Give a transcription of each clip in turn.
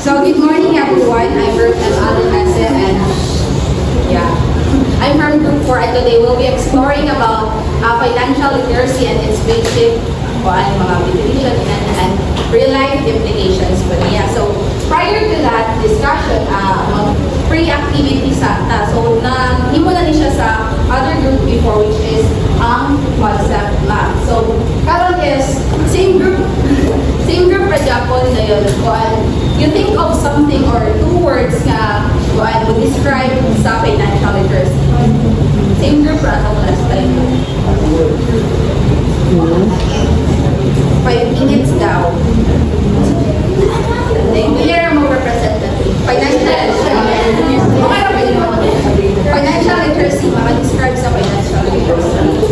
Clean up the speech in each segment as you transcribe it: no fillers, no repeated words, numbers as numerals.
So good morning everyone. I'm Ruth M. Alonese and I'm from Group 4 and today we'll be exploring about financial literacy and its basic mga definition and real-life implications. But so prior to that discussion, pre-activity sa so himo na ni siya sa other group before, which is ang concept map. So karon is same group ra Japon na yun. You think of something or two words nga would describe sa financial literacy. Same group ra itong last time. 5 minutes daw. Clear mo representative. Financial literacy, maka-describe sa financial literacy.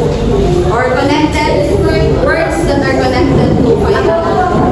Or connected words that are connected to financial literacy.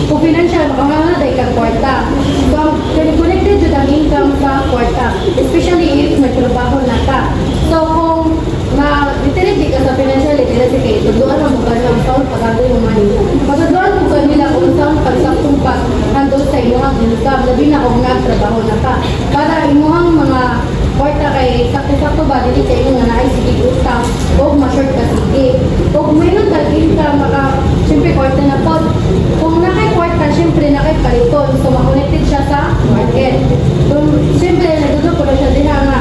Kung financial, makakana dahil kang kwarta. So, connected to the income sa kwarta. Especially if may trabaho na ka. So, kung ma-literate ka sa financial literacy, pag-agay mo money. Pagkadoon ko kanila kung saan pagsaktong pa handol sa imuhang income, labi na kung nagtrabaho na ka. Para imuhang mga kwarta kay sakto-sakto ba dili sa imo nga naay sige utang o ma-short ka sige. O mayroon tagin ka siyempre kwarta na pod. Kung nakay kwarta, siyempre nakay kaliton. So ma-connected siya sa market. Kung siyempre nagdudo ko na siya diha nga.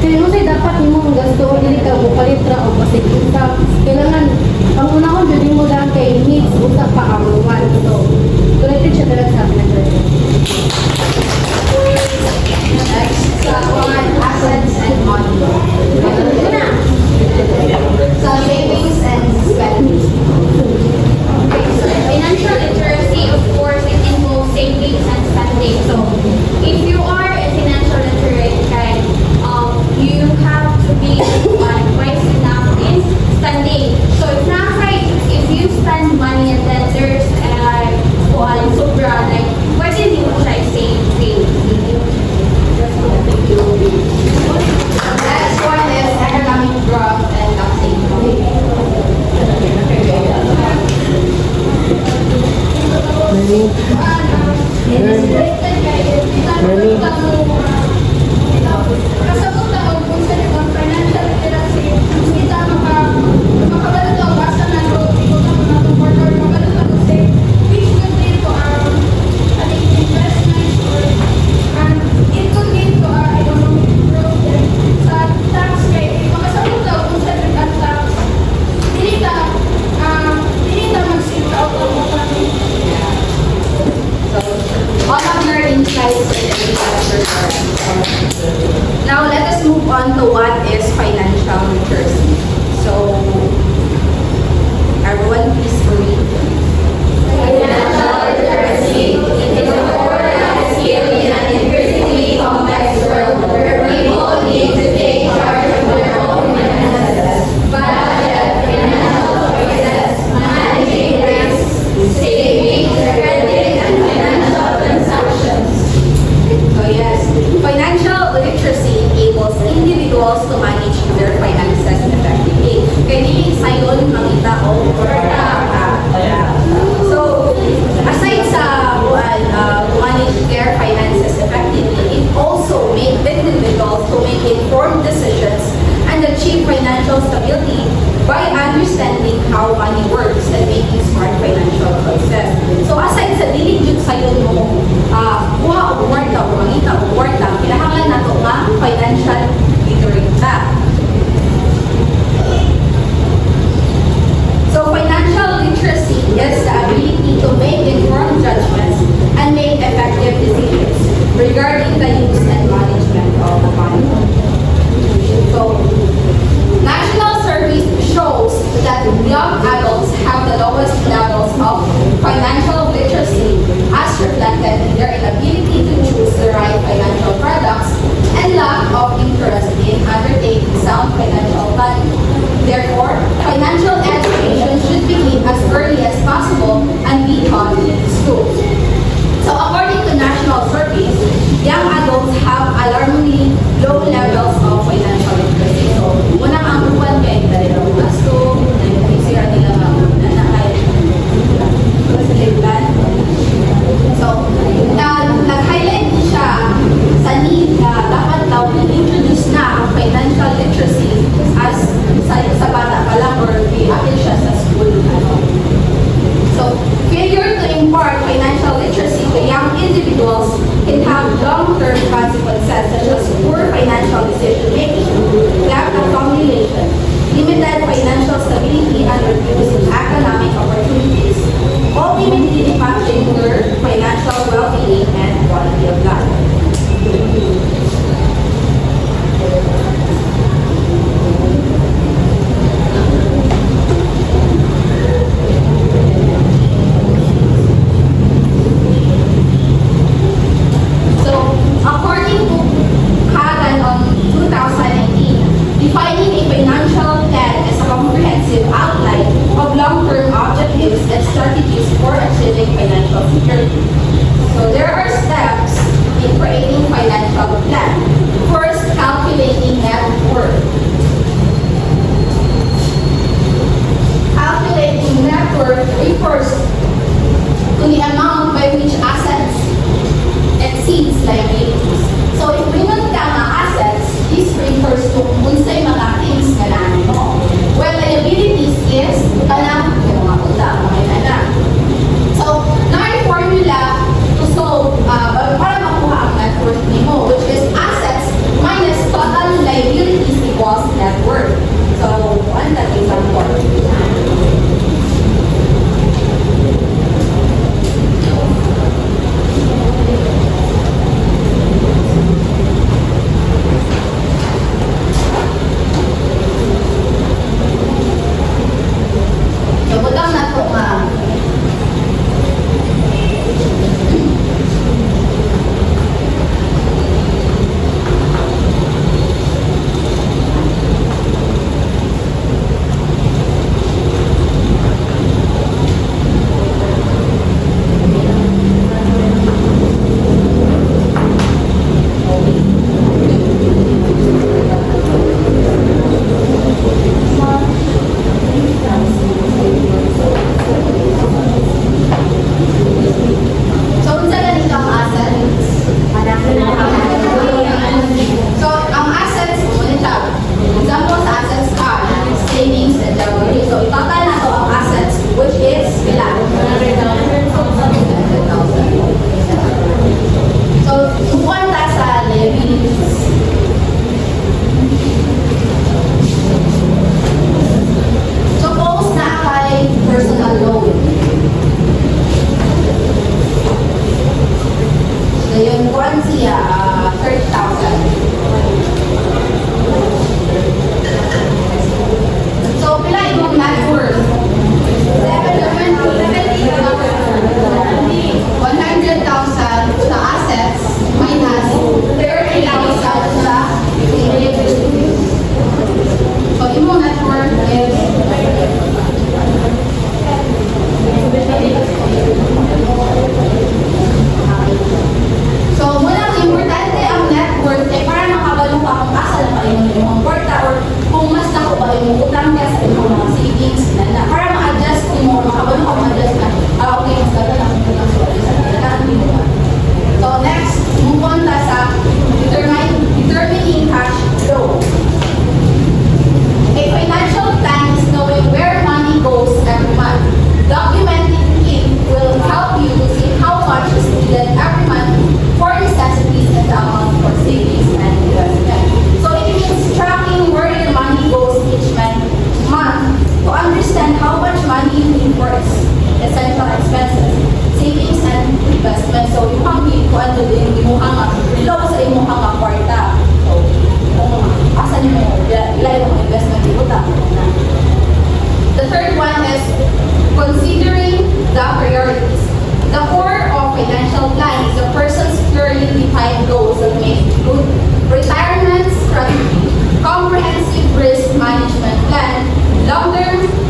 Kaya mo say dapat imo ang gasto o dili ka mo palitra o pasig income. Kailangan ang unahon jud mo lang kay needs usa pa kamuan. So connected siya talaga sa pinag-credit. Next, sa mga assets and money. Ito na. Sa savings and spending. Okay, so financial literacy, of course, it involves savings and spending. So, if you are a financial literate, okay, you have to be wise enough in spending. So, it's not right if you spend money and then there's sobra, like, pwede hindi mo siya i-save. Next one is economic growth and taxation. All of your insights and now let us move on to what is financial literacy. So, everyone please read. Financial literacy is a core skill in an increasingly complex world where people need to take charge of their own finances, budget, financial choices, managing risks, saving, credit, and financial transactions. So yes, financial literacy enables individuals to manage their finances effectively. Kaya hindi sayon makita o so, aside sa to manage their finances effectively, it also makes individuals to make informed decisions and achieve financial stability by understanding how money works and making smart financial choices. So aside sa dili jud sayon mo kuha og kwarta o mangita og kwarta, kinahanglan nato nga financial literate ta. So financial literacy is the ability to make informed judgments and make effective decisions regarding the use and management of the money. So national surveys shows that young adults have the lowest levels of financial literacy as reflected in their inability to choose the right financial products and lack of interest in undertaking sound financial planning. Therefore, financial education should begin as early as possible and be taught in schools. So according to national surveys, young adults have alarmingly low levels of financial literacy. So, unang ang buwan kay dali ng gasto, sira nila nanakay sa plan. So, nag-highlight siya sa need na dapat daw i-introduce na ang financial literacy as sa bata pa lang or i-apply siya sa school. So, failure to impart financial literacy to young individuals can have long-term consequences such as poor financial decision-making, lack of accumulation, limited financial stability, and reduced economic opportunities, ultimately impacting their financial well-being and quality of life. According to Kagan on 2019, defining a financial plan as a comprehensive outline of long-term objectives and strategies for achieving financial security. So there are steps in creating financial plan. First, calculating net worth. Calculating net worth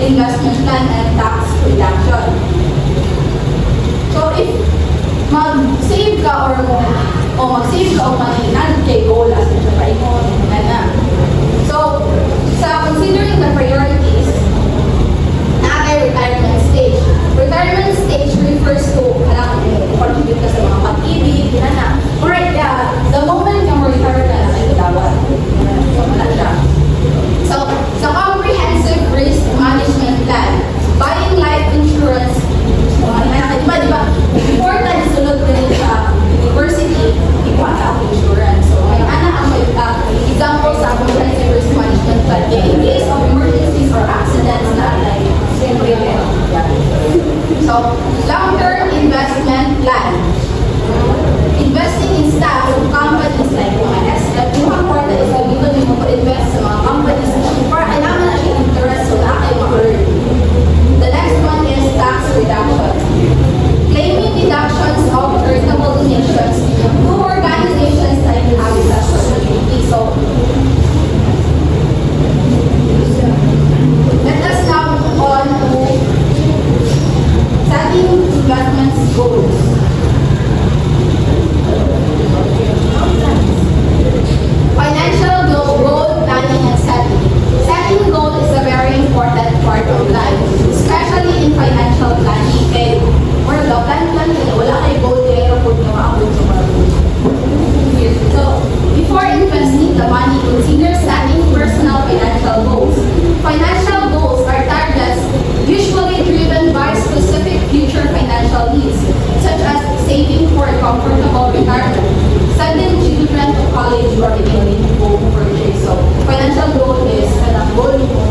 investment plan and tax reduction. So if mag-save ka o mag-save ka o maninan kay goal as in siya mo, na. So, sa considering the priorities, naagay retirement stage. Retirement stage refers to contribute ka sa mga pag-ibig, na. Alright, yeah, the moment ka retire ka na, ay dawat. So, wala siya. So, sa comprehensive risk management plan, buying life insurance, di ba, before tayo sunod ko rin sa university, ikuha sa insurance. So, may anak ang may example sa comprehensive risk management plan. In case of emergencies or accidents na like, so, long-term investment plan. Investing in stocks of companies like mga SF, yung mga quarter is dito yung mag-invest sa mga companies para kailangan na siya interest so na kayo ma-earn. The next one is tax reduction. Claiming deductions of earnable donations to organizations that have such responsibility. So, let us now move on to setting investment goals. Financial goal planning and setting. Setting goal is a very important part of life, especially in financial planning. Kaya, plan, wala kayo goal, kaya po nyo maabot sa mga goals. So, before investing the money, consider setting personal financial goals. Financial goals are targets usually driven by specific future financial needs, such as saving for a comfortable retirement, sending children to college, or even home purchase. So, financial goal is ang goal mo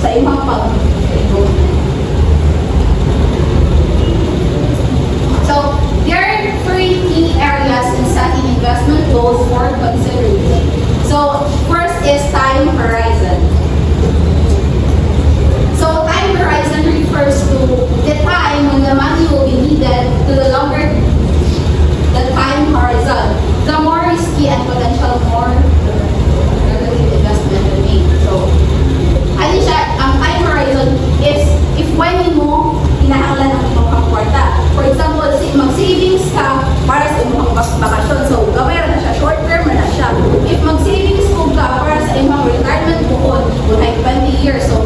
sa imang pag-goal. So, there are three key areas in setting investment goals for consideration. So, first is time horizon. So, time horizon refers to the time when the money will be needed to the longer the time horizon. The more risky and potential more relative investment will be. So, ano siya, ang time horizon is if when mo hinahanglan ang imong kwarta. For example, mag-savings ka para sa imong bakasyon. So, gamay na siya, short term na siya. If mag-savings mo ka para sa imong retirement buod, like 20 years. So,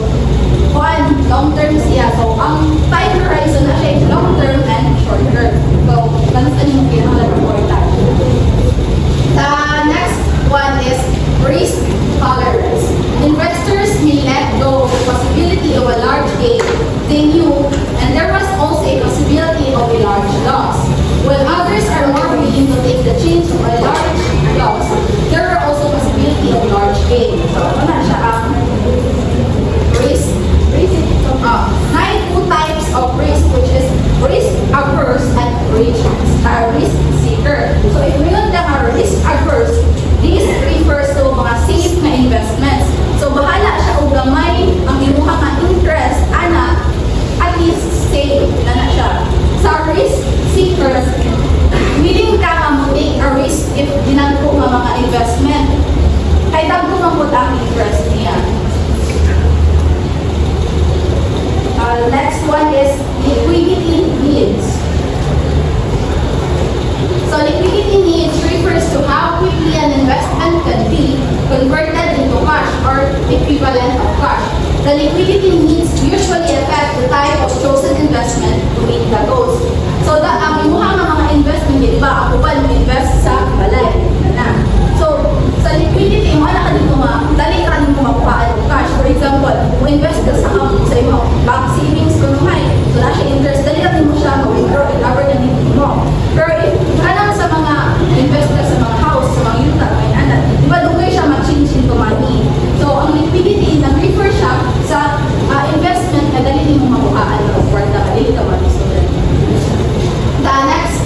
long term siya. So, ang time horizon na siya is long term and short term. So, ganun sa yung kinahanglan ng kwarta. The next one is risk tolerance. Investors may let go of the possibility of a large gain they knew, and there was also a possibility of a large loss. While others are more willing to take the chance of a large loss, there are also possibility of large gain. So, ano siya ang risk? Nine two types of risk, which is risk averse and risk seeker. So, if we look at our risk averse, this refers to mga safe na investments. So, bahala siya o gamay ang imuha ka interest, ana, at least safe na siya. Sa risk seekers, willing ka mag-take a risk if dinagko nga mga investment. Kaya dagko man po ang interest niya. Next one is liquidity needs. So liquidity needs refers to how quickly an investment can be converted into cash or equivalent of cash. The liquidity needs usually affect the type of chosen investment to meet the goals. So ang imuha ng mga investment, di ba, ako ba invest sa balay? So sa liquidity, mo na ka dito dali ka dito makuhaan ng cash. For example, kung invest ka sa imo bank savings ko naman, so na siya interest, dali ka mo siya mag-withdraw, i-cover na dito mo. Pero if ka lang sa mga invest ka sa mga house, sa mga yuta, may anak, di ba doon siya mag-change into money. So ang liquidity, nag-refer siya sa investment na dali mo makuhaan ng kwarta, dali ka mag-student. The next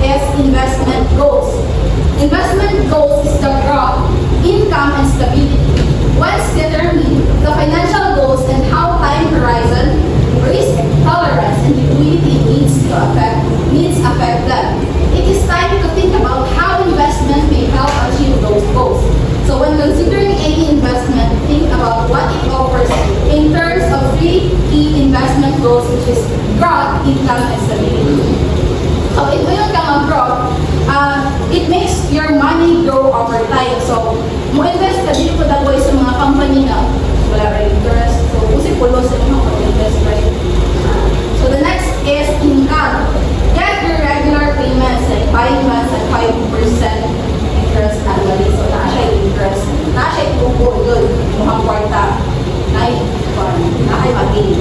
is investment goals. Investment goals is the growth, income, and stability. investment goals, which is growth, income, and stability. So, if mo yung kang growth, it makes your money grow over time. So, mo invest ka dito po dagway sa mga company na wala rin interest. So, kasi pulo sa mga pag-invest, right? So, the next is income. Get your regular payments, like buying bonds at 5% interest annually. So, na siya yung interest. Na siya yung tubo yun. Mukhang kwarta. Na ay mag-gain.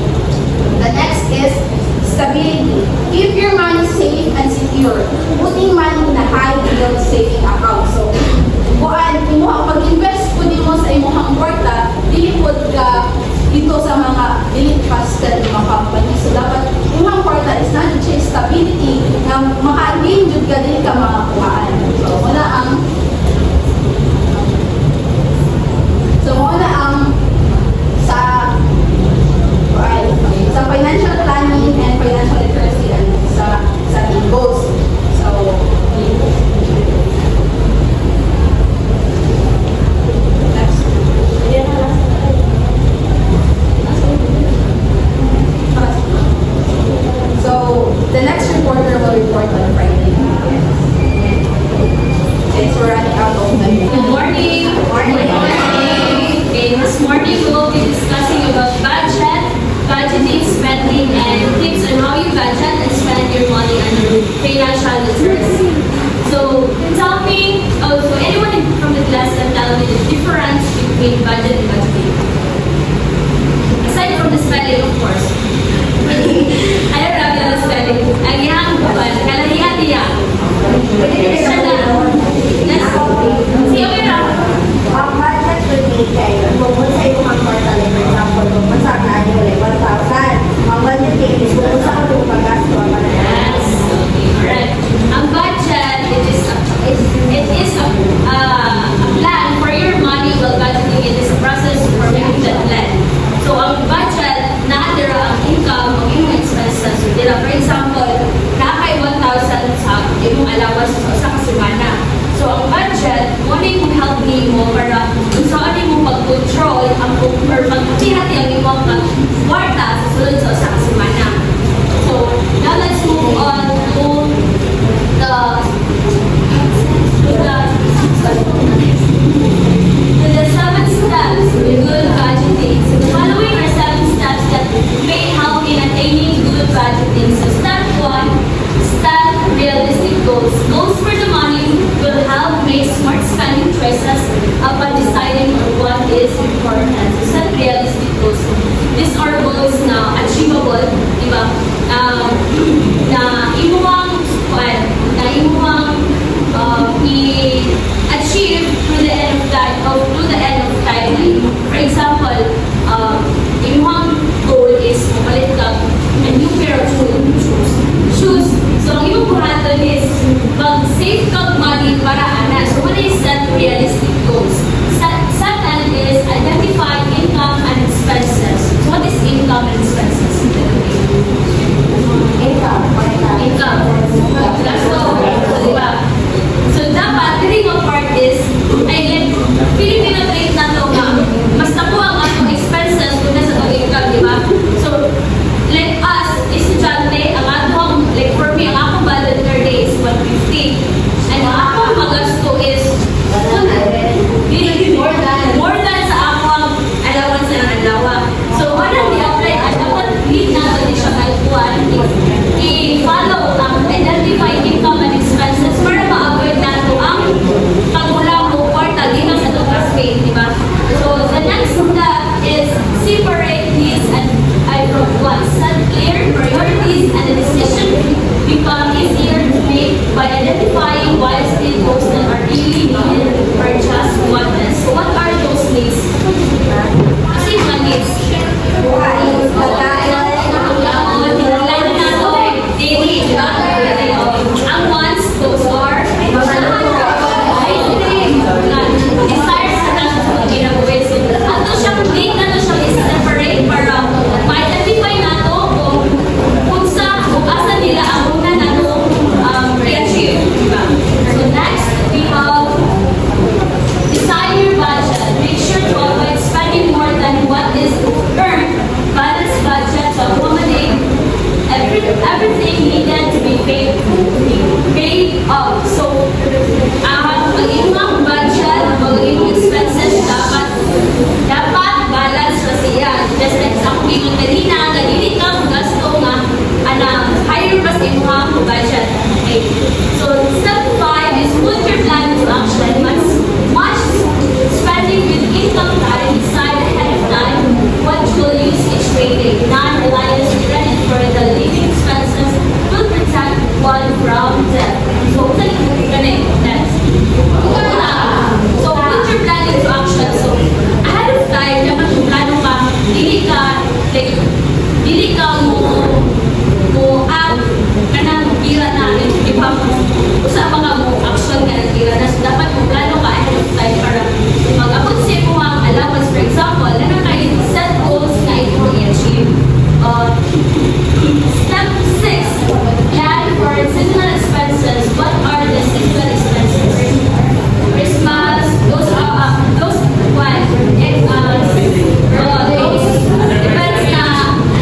The next is stability. Keep your money safe and secure. Putting money in a high-yield saving account. So, kuan, imuhang pag-invest po mo sa imuhang kwarta, dilipod ka dito sa mga elite trusted mga company. So, dapat imuhang kwarta is not just stability na maka-gain jud ka din ka mga kuhaan. So, muna ang sa financial planning and financial literacy and sa ating goals. So, next. So, the next reporter will report on Friday. Since we're running out of time. Good morning. Okay, this morning we will be discussing about budgeting, spending, and tips on how you budget and spend your money under financial literacy. So, tell me, so anyone from the class can tell me the difference between budget and budgeting? Aside from the spelling, of course. I don't have the spelling. Ang iyang buwan, kalalihan niya. Siya na. Siya may Ang budget would be kayo, kung sa iyo ang kwarta, for example, kung sa annual, 1,000. Ang budgeting is kung sa ako pag-gasto ang Yes. Okay, alright. Ang budget, it is a plan for your money while budgeting. It is a process for making that plan. So, ang budget, naadira ang income, ang iyong expenses. So, dira, for example, nakakay 1,000 sa iyong allowance sa kasimana. So, ang budget, muna yung help me mo para kung saan mo pag-control or pag-tihati ang iyong kwarta sa sulod sa kasimana. So, now let's move on to the seven steps in good budgeting. So, the following are 7 steps that may help in attaining good budgeting. So, step 1, set realistic goals. Goals for the money will help make smart spending choices upon deciding on what is important. So, set realistic goals. These are goals na achievable, di ba? Na imuhang i-achieve through the end of time. For example, imuhang goal is mapalit ka a new pair of shoes. So, ang imong buhaton is mag-save ka money para ana. So, what is set realistic goals? Second is identify income and expenses. So, what is income and expenses? Income. Let's go. So, diba? So, dapat, the ring of part is, Filipino trait na ito nga, mas nakuha ang atong expenses kung nasa itong income, diba? So, like us, estudyante, ang atong, like for me, ang akong budget per day is 150. And ang akong magasto is more than sa akong allowance na alawa. So, wala di-apply, at dapat need na ito siya kalkuhan, i-follow ang identify income and expenses para ma-avoid na ito ang pag-ulang o kwarta din sa itong classmate, di ba? So, the next step is separate needs and from wants. Set clear priorities and the decision become easier to make by identifying what is those that are really needed or just wanted. So, what are those needs? Kasi mga needs. Daily, di ba? Ang wants, those are desires na lang sa ginabuhin. Ato siyang make na siya is-separate para ma-identify na ito kung asa nila ang una na ito i-achieve. Diba? So next, we have ingon kanina nga dili ka gasto nga higher pa sa imong budget. Okay. So step 5 is put your plan into action. Match spending with income plan and decide ahead of time what you will use each payday. Non-reliance credit for the living expenses will protect one from debt. So next. So put your plan into action. So ahead of time, dapat kung plano ka, dili ka mo kanang pira na, di ba? Usa mga mo action ka ng pira na. So dapat kung plano ka ahead of time para mag-abot sa mo ang allowance. For example, nakakain set goals na ito i-achieve. Step 6, plan for seasonal expenses. What are the seasonal expenses? Christmas, those what? Those events na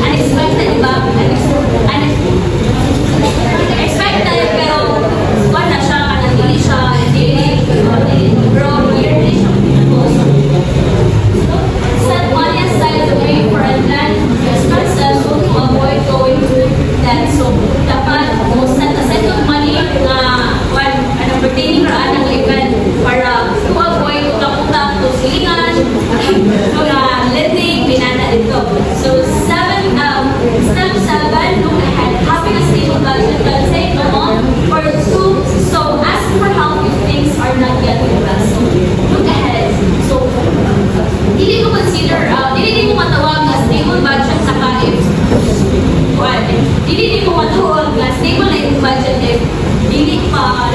unexpected, diba? Expected, pero wala siya, hindi siya, bro, hindi siya. Set money aside to pay for unplanned expenses to avoid going to debt. So, dapat mo set aside yung money na pertaining ra ng event para to avoid utang-utang to silingan, lending, binana dito. So, step 7, look ahead. Having a stable budget can take a month or two. So, ask for help if things are not yet well. So, look ahead. So, hindi mo consider, hindi mo matawag na stable budget saka if hindi mo matawag na stable na yung budget if hindi pa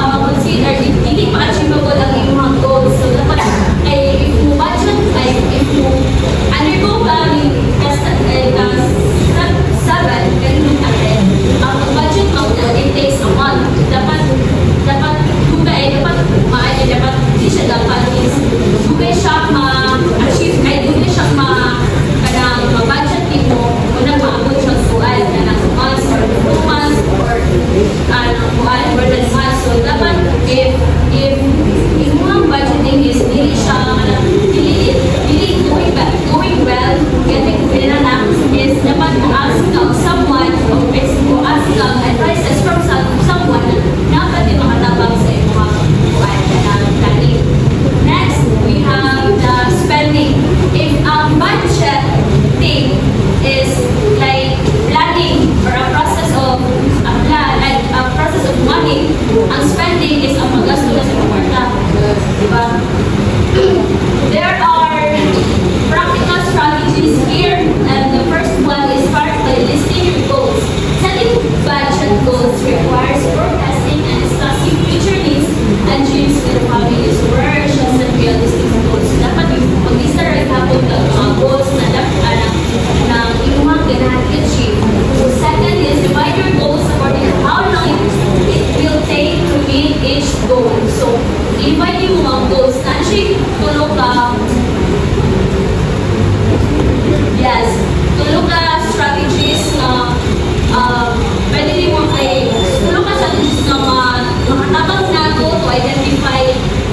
ma-consider, hindi pa achievable ang iyong goals. So, dapat if mo budget, if mo undergo ka step 7, can look ahead. Ang budget mo, it takes a month. Dapat hindi siya dapat is dugay siya ma-achieve, dugay siya ma-budget mo kung nag-maabot siya suwal na ng months or 2 months or more than months. So dapat if yung budgeting is dili siya dili going well, getting pera na is dapat ask someone or ask advices from someone na pwede makatabang sa imong planning. Next, we have the spending. If budget thing is like planning or a process of money, ang spending is ang magasto na sa kwarta. Diba? There are practical strategies here, and the first one is start by listing your goals. Setting budget goals requires forecasting and discussing future needs and dreams with the family. So where are just the realistic goals? Dapat yung pag-lista rin hapon ng mga goals na dapat na inuhang ganahan i-achieve. So second is divide your goals according to how long it will take to meet each goal. So divide yung mga goals na siya tulog ka. Yes, tulog ka strategies na pwede rin mo tulog ka strategies na makatabang na go to identify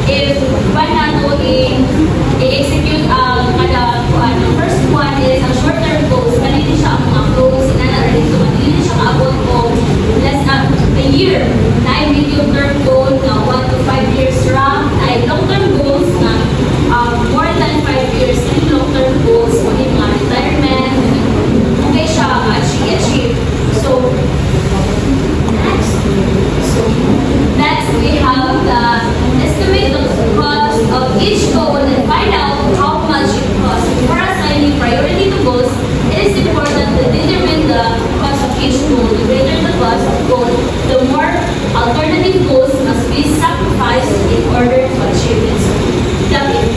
if when na go i-execute ang first one is ang short-term goals. Kanina siya ang mga goals na narito. Kanina siya kaabot ko less than a year. Na medium-term goal na 1 to 5 years ra. Na long-term goals na more than 5 years. Na long-term goals mo yung mga retirement. Okay siya achieve. So, next we have the estimate of the cost of each goal and find out how much it costs. For assigning priority to goals, it is important to determine the cost of each goal. The greater the cost of goal, the more alternative goals must be sacrificed in order to achieve it.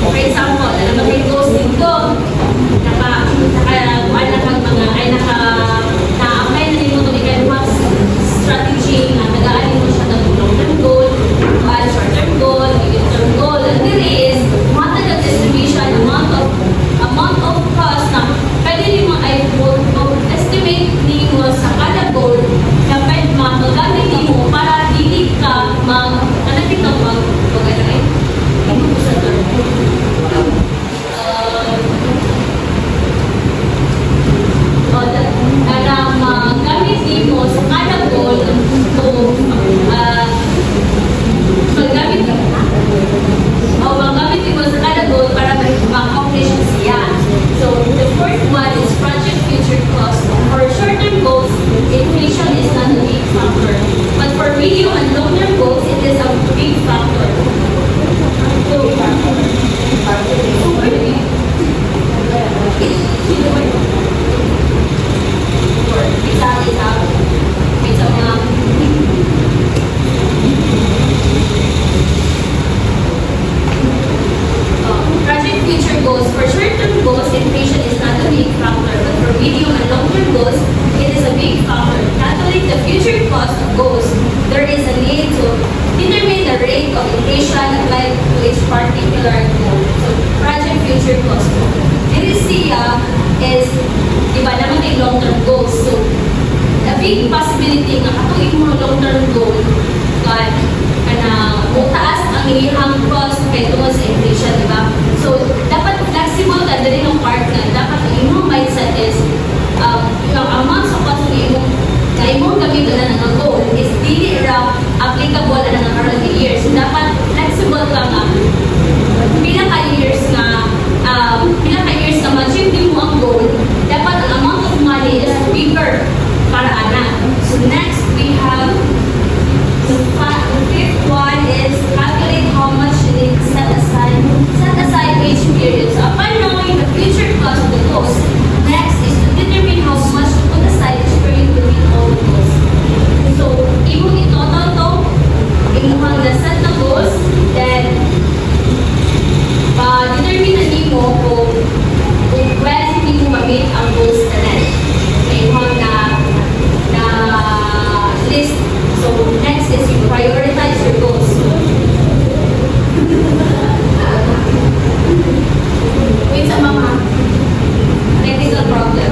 For example, alam mo yung goals dito, na-apply na nito kung ikaluhang strategy na tagaan mo siya ng long-term goal, short-term goal, medium-term goal. And there is, matag distribution ng is, di ba, naman may long-term goals. So, a big possibility nga katuig mo long-term goal, kan, taas ang iyang cost kay tungkol sa inflation, di ba? So, dapat flexible ka dali ng part na dapat ang iyong mindset is, yung amount sa cost na imong gamitin na ng goal is dili ra applicable na ng around the years. So, dapat flexible ka nga. Pila ka years na ma-achieve mo ang goal, dapat ang amount of money is bigger para ana. So, next, we have the fifth one is calculate how much you need to set aside each period. So, upon knowing the future cost of the goals, next is to determine how much to put aside each period to meet all the goals. So, imong i-total to, imong na-set na goals, then, determine na nimo kung when hindi mo ma-meet ang goals na rin. Imong na list. So, next is you prioritize your goals. Wait sa mga technical problem.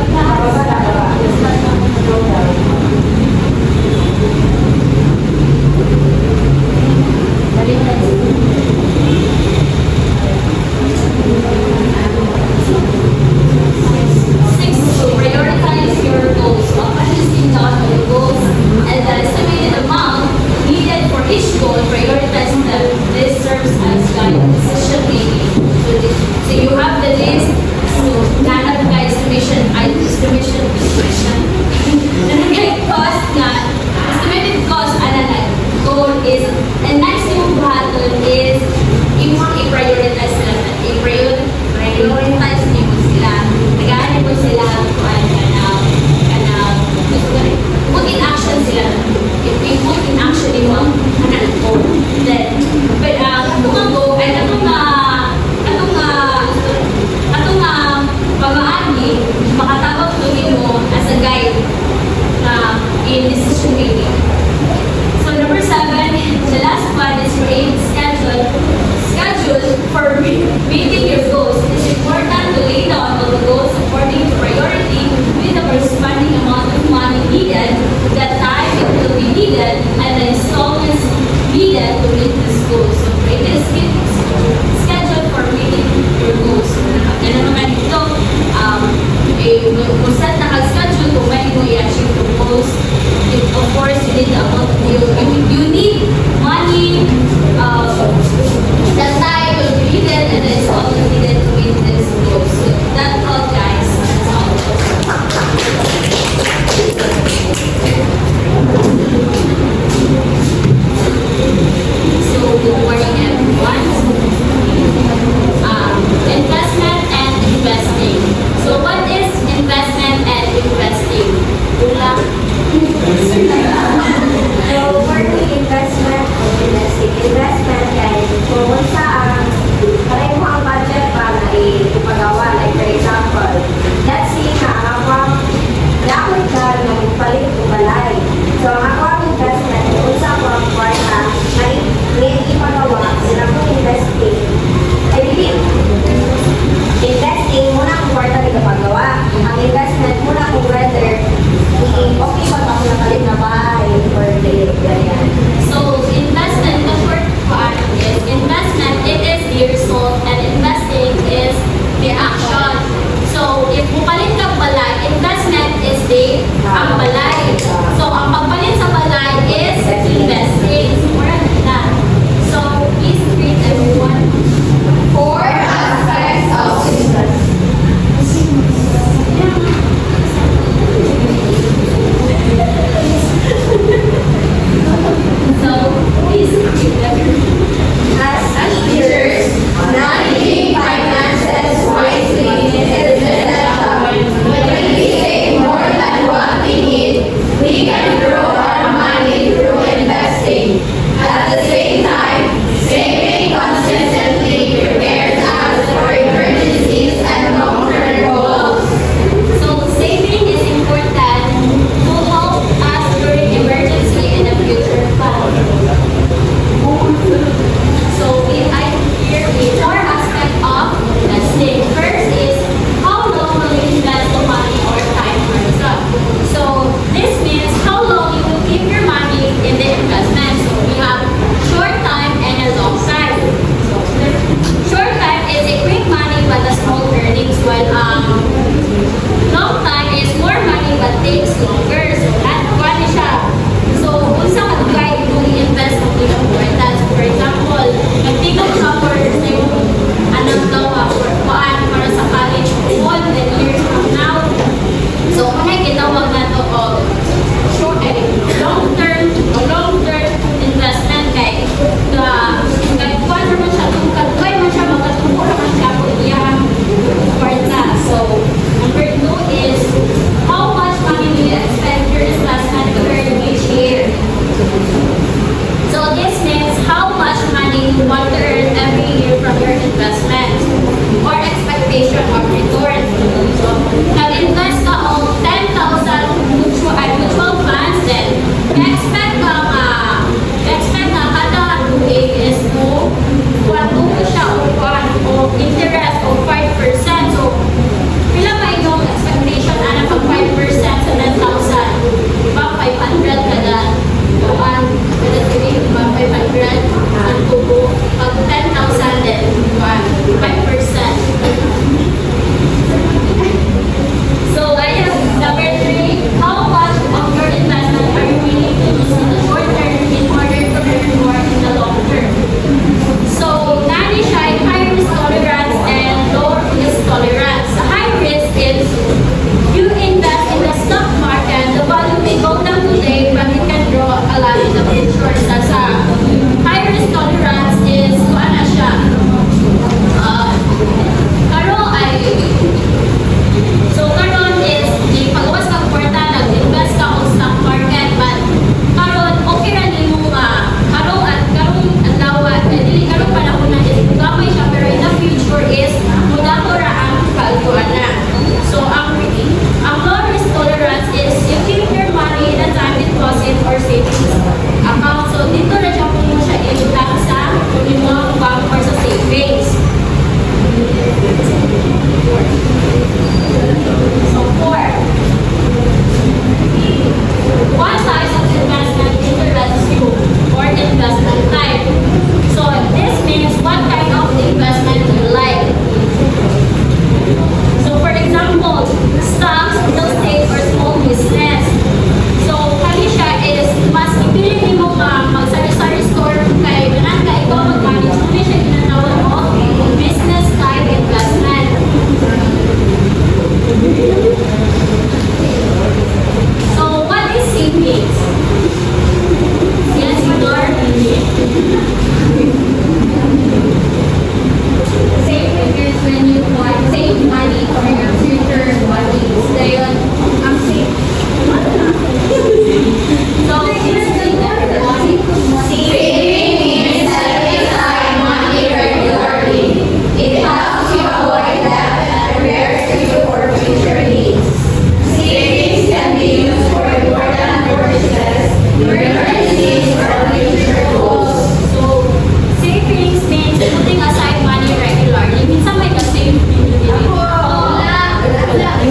Six, so prioritize your goals. Upon listing down your goals and the estimated amount needed for each goal, prioritize them. This serves as guidance decision making. So you have the list. So nanag ka estimation, nanag cost nga, estimated cost, goal is, and next yung buhaton is, i-prioritize sila. I-prioritize niyo sila. Nag-aanin mo sila put in action sila. If we put in action yung mga goal, then, but itong go, ay atong pamaagi, makatawag tuloy mo as a guide na in decision making. So number 7, the last one is create schedule for meeting your goals. It's important to lay down all the goals according to priority with the corresponding amount of money needed, the time it will be needed, and the installments needed to meet this goal. So create a schedule for meeting your goals. Yan naman dito, kung set na ka-schedule kung may mo i-achieve your goals, of course, you need you need money, the time will be needed, and the installment needed to meet this goal. So that all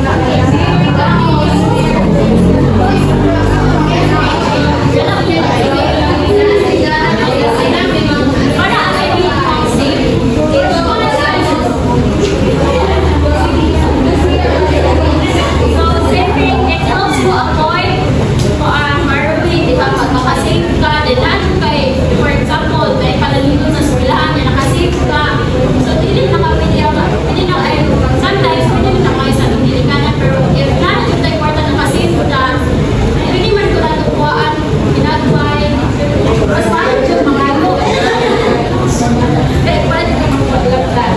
Para I mean, safe. So, siyempre, it helps to avoid marabling, di ba? Pag makasave ka, then ano kay, for example, may palalito sa eskwelahan na nakasave ka. So, hindi na kapili ako. Hindi na, ay, sometimes, hindi na kayo sa nilikanan. Pero, if na, yung tayo kwarta nakasave ka, hindi man ko natukuhaan, ginagawain. Mas parang dyan mga ano. Eh, pwede ka magpaglag-lag.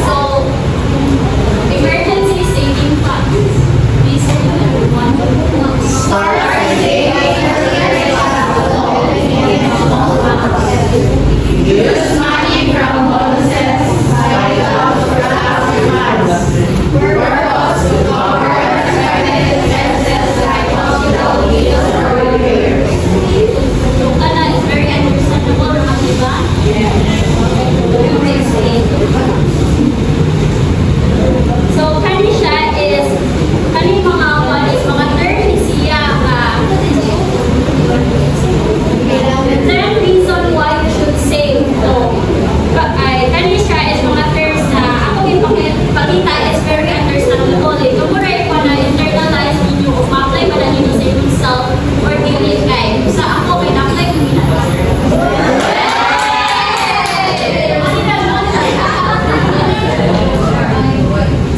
So, emergency saving funds. Please, everyone. Use money from bonuses, purpose to cover unexpected expenses like hospital bills or repairs. Yung kana is very understandable, naman, di ba? So, kani siya is, kani mga one is mga term siya the 10 reason why you should save. So, kani siya is mga terms na ako ipakita is very understandable. Kumuray ko na internalize ninyo o ma-apply ba na ninyo sa inyong self or daily life. Sa ako, may na-apply ko ginagawa.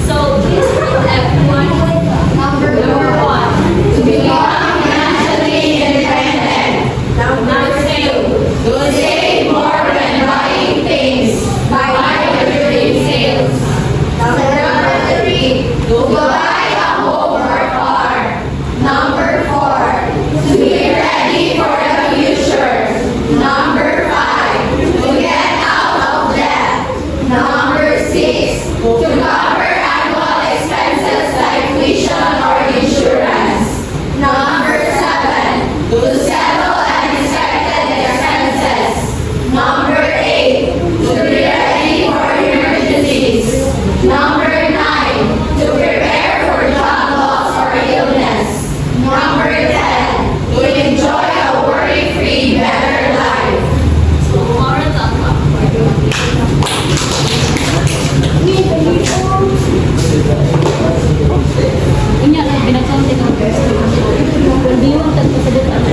So, please read everyone. Number one. To become financially independent. Number two, to save more when buying things by during sales. Number three, to buy a home or car. Number four, to be ready for the future. Number five, to get out of debt. Number six, to cover annual expenses like tuition or insurance. Number seven, to settle unexpected expenses. Number eight, to be ready for emergencies. Number nine, to prepare for job loss or illness. Number 10, to enjoy a worry-free, better life. So, moral of Inya na binagkonti ng Hindi yung tagpasalit ang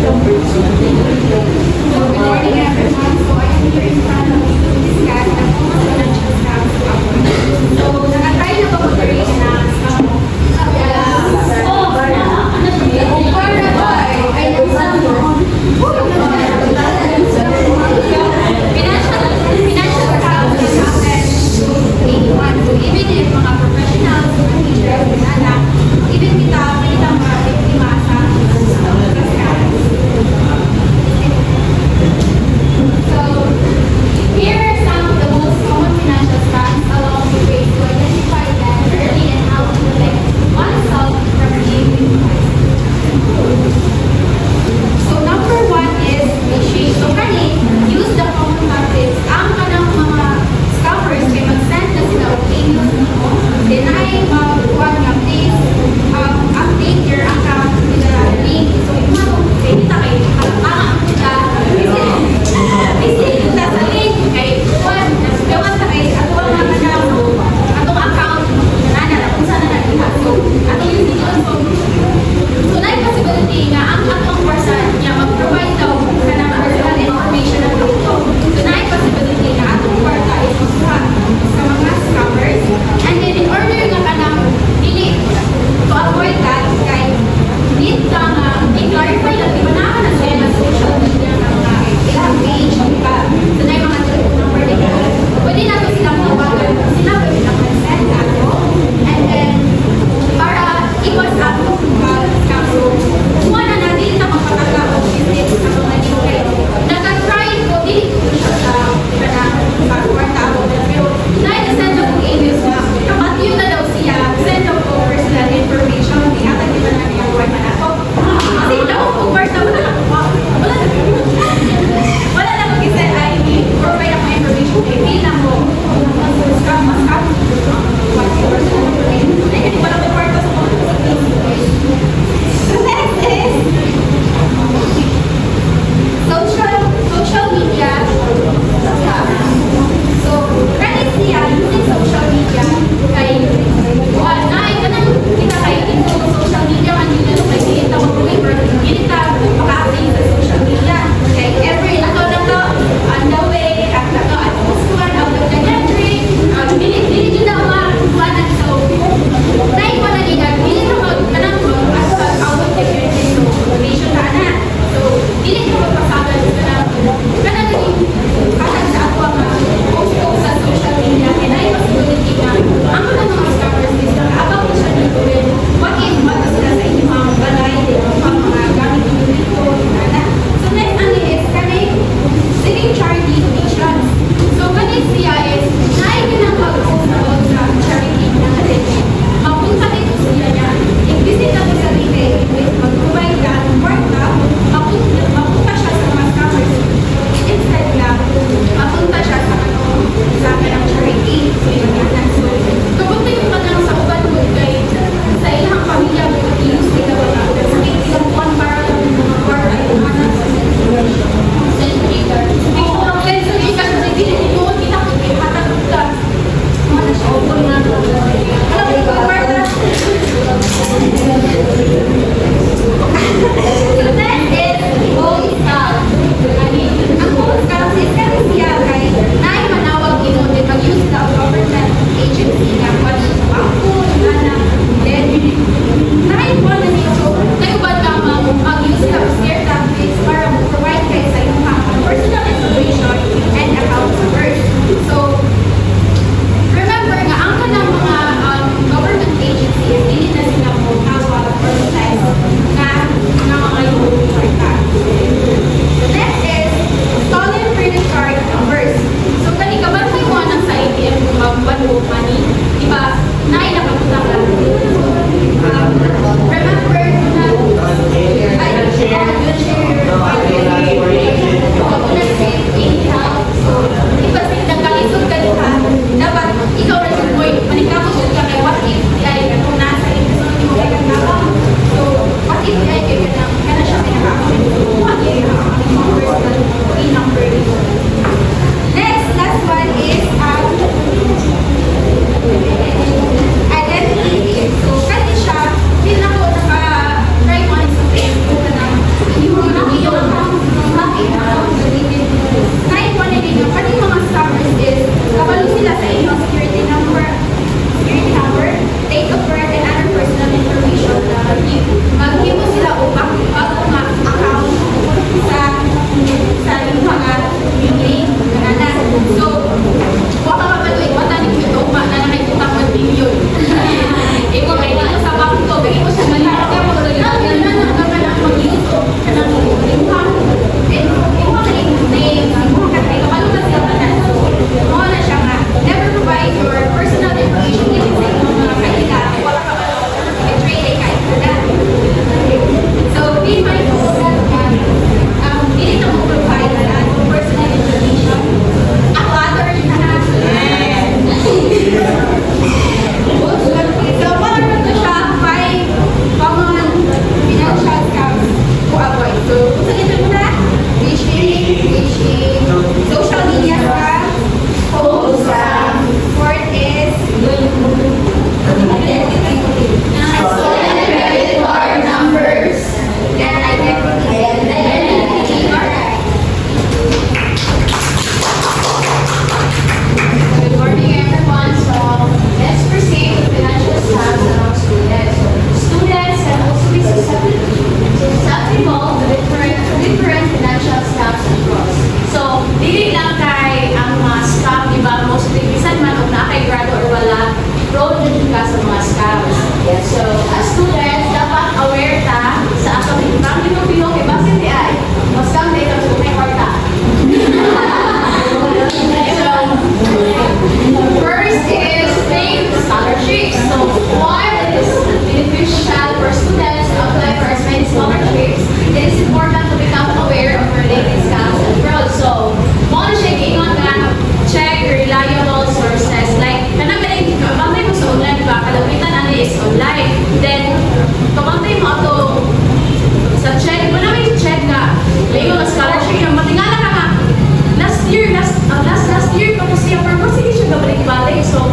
Good morning, everyone. So, I am here in front of you to discuss the common financial scams to avoid. So, nakatry na ba mo rin na scam? Oh, ano siya? Para ba ay nagsabi mo? Financial scams can happen to anyone. So, even if mga professionals, mga teachers, mga anak, even kita, kita mga biktima sa scams. So, here are some of the most common financial scams along with ways to identify them early and how to protect oneself from being victimized. So, number one is phishing. So, kani, use the common practice. Ang kanang mga scammers kay mag-send na sila og email mo. Deny mag-kuhan nga, please update your account with the link. So, ikaw, kay kita kay halakang kita. Kasi kita sa link kay kuhan, nasugawan sa kay atuang nga kanang atong account. Nana, kung saan na naging So, atong yung dito. So, na-possibility nga ang atong person niya mag-provide daw ka ng personal information ng dito. So, na-possibility nga atong kwarta is magkuhan sa mga scammers. And then, in order nga scams. Yes, so as students, dapat aware ta sa academic. Kami nung pinong kay Basin di ay, mas kami ito sa may kwarta. First is think scholarships. So what is beneficial for students to apply for as many scholarships? It is important to become aware of related scams and fraud. So, mga siya ingon nga, check reliable sources. Like, kanagaling, kapantay mo sa online ba? Kalapitan ano is online. Then, kapantay mo ito sa check. Mo namin check nga, may mga scholarship yung matingala ka nga. Last year, tapos siya, pero sige siya gabalik-balik. So,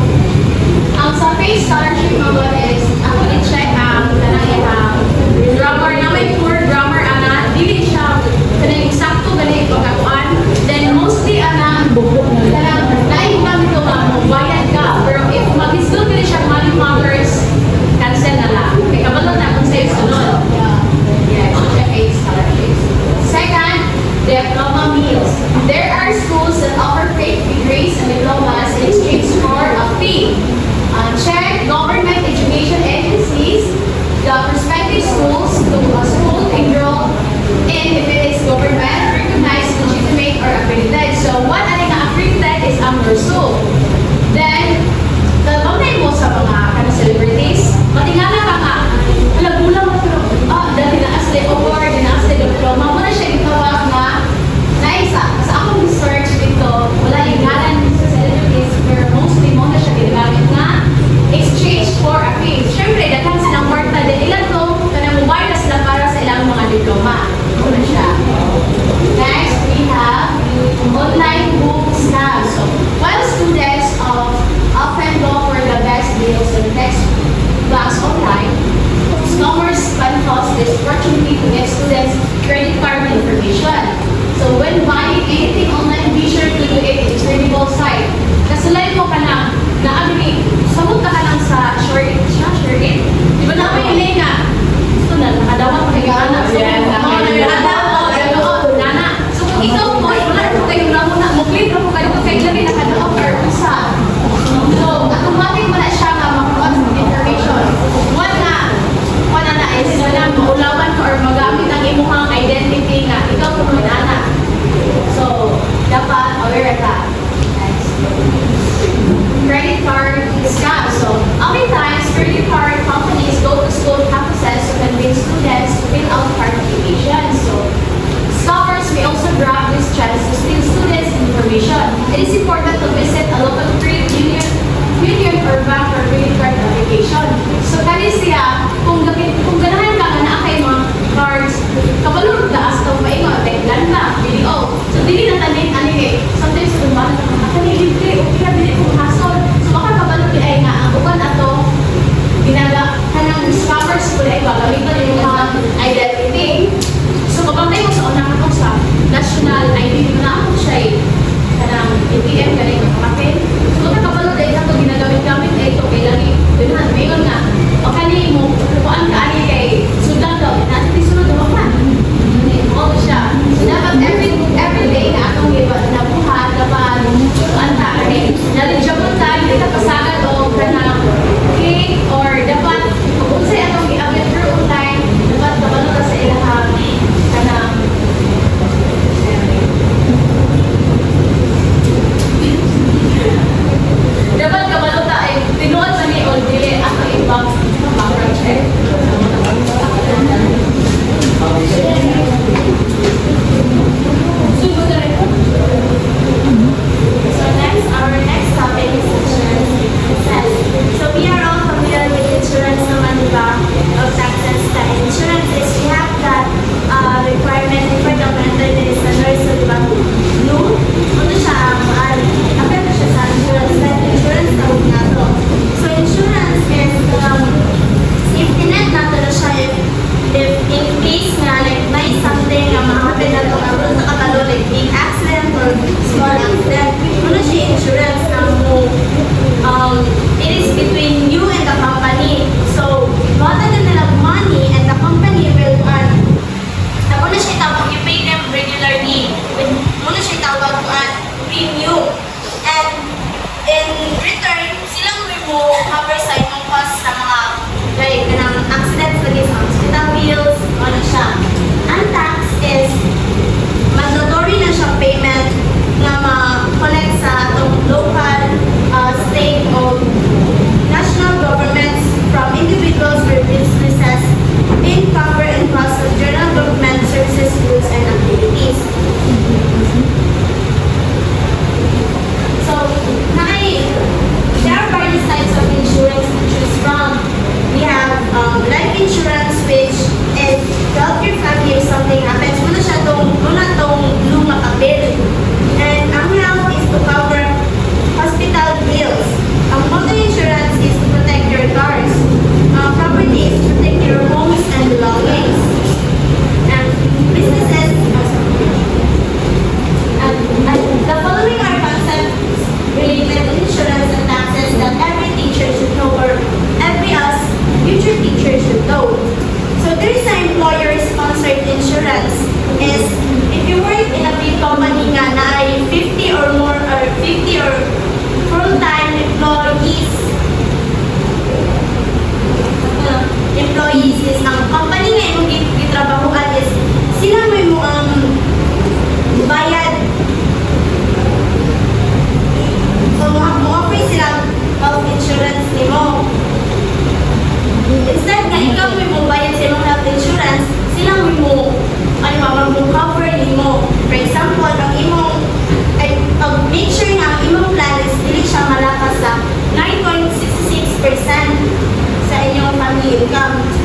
ang sa face scholarship mga is, ako i-check ang kanang grammar na may poor grammar ana, dili siya kanang eksakto gali pagkakuan. Then mostly ana, kanang naibang ito nga, bayad ka. Pero if mag-install ka siya money markers, cancel na lang.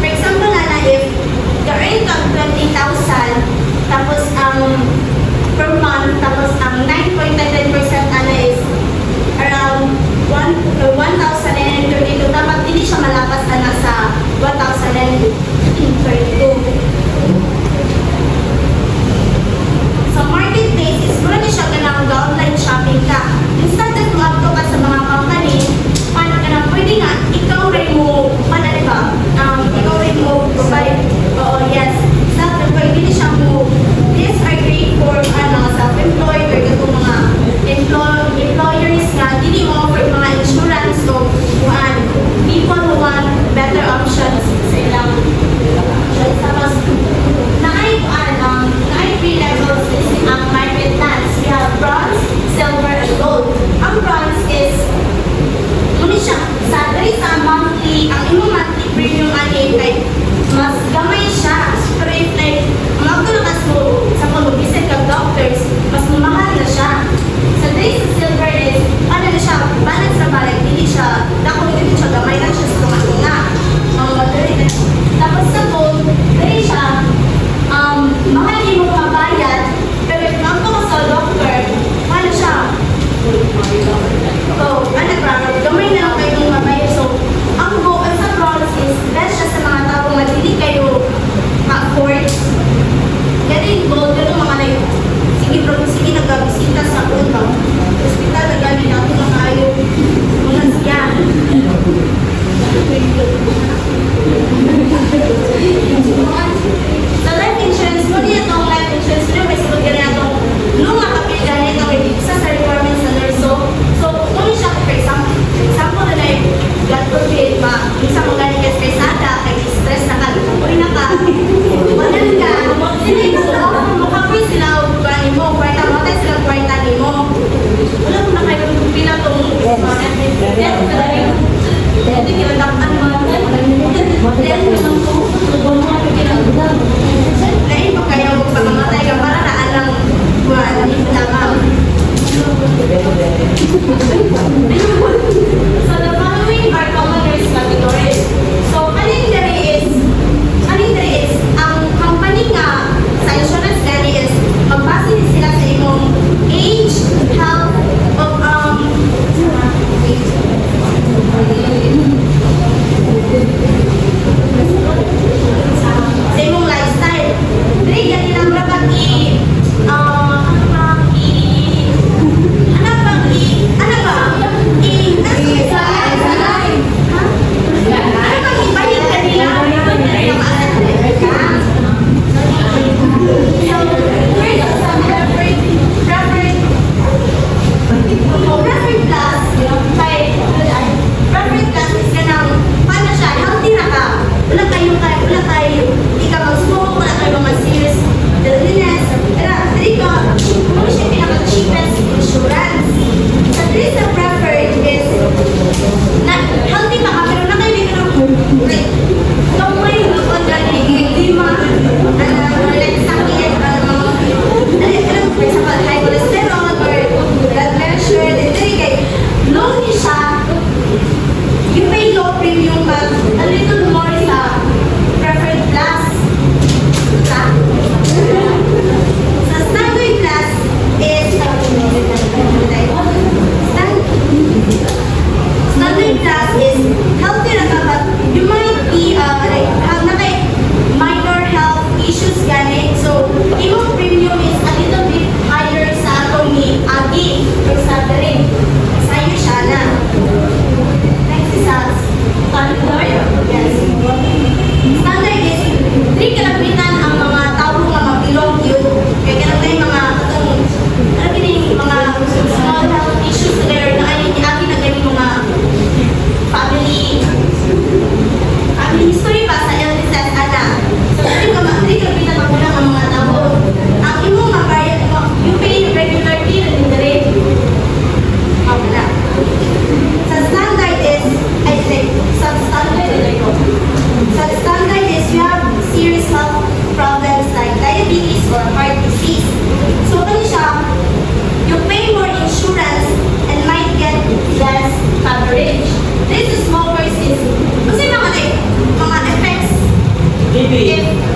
for example na if the earn ka 20,000 tapos per month tapos ang 9.99% ana is around 1,932 dapat hindi siya malapas ana sa 1,032. Sa marketplace is mura ni siya ganang online shopping ka. Instead na tumakto ka sa mga company, paano ka na pwede nga ikaw rin mo, paano diba? Ikaw rin mo provide. Oo, yes. Self-employed, hindi siya mo. These are great for self-employed or itong mga employers nga, hindi mo for mga insurance o people who want better options sa ilang options. Tapos, naay three levels is ang market plans. We have bronze, silver, and gold. Ang bronze is muna siya, sa monthly, ang imong monthly premium ani kay mas gamay siya. Pero if like, magtulakas mo sa pag-visit kag doctors, mas mahal na siya. Sa silver is, ano na siya, balance na balik, hindi siya, dako hindi siya gamay lang siya sa mga tapos sa gold, dali siya, mahal din mo mabayad, pero if magto ka sa doctor, ano siya? So, gamay na lang kayo ng mabayad. So, ang gold sa bronze is best siya sa mga tao na hindi kayo ma-afford. Ganun gold, ganun mga sige nag-bisita sa unang hospital na gano'n natin mga ayaw mga siya. Sa life insurance mo niya itong life insurance mo may sagot ganyan itong nung makapil ganyan itong isa sa requirements na nurse. So, kung siya, for example na like, God forbid, isa mo ganyan kay stressada, kay stress na ka, uy na ka, wanan ka, hindi ka makapil sila o gani mo, kwarta mo, tayo sila kwarta ni mo. Wala mo na kayo pila itong hindi kinadapan mo. Lain pa kayo pagkamatay ka para naan lang buwan, hindi lamang. So the following are common risk categories. So aning dari is ang company nga sa insurance gani is magbase sila sa imong age, health, of sa imong lifestyle. Dili gani lang dapat Substandard is if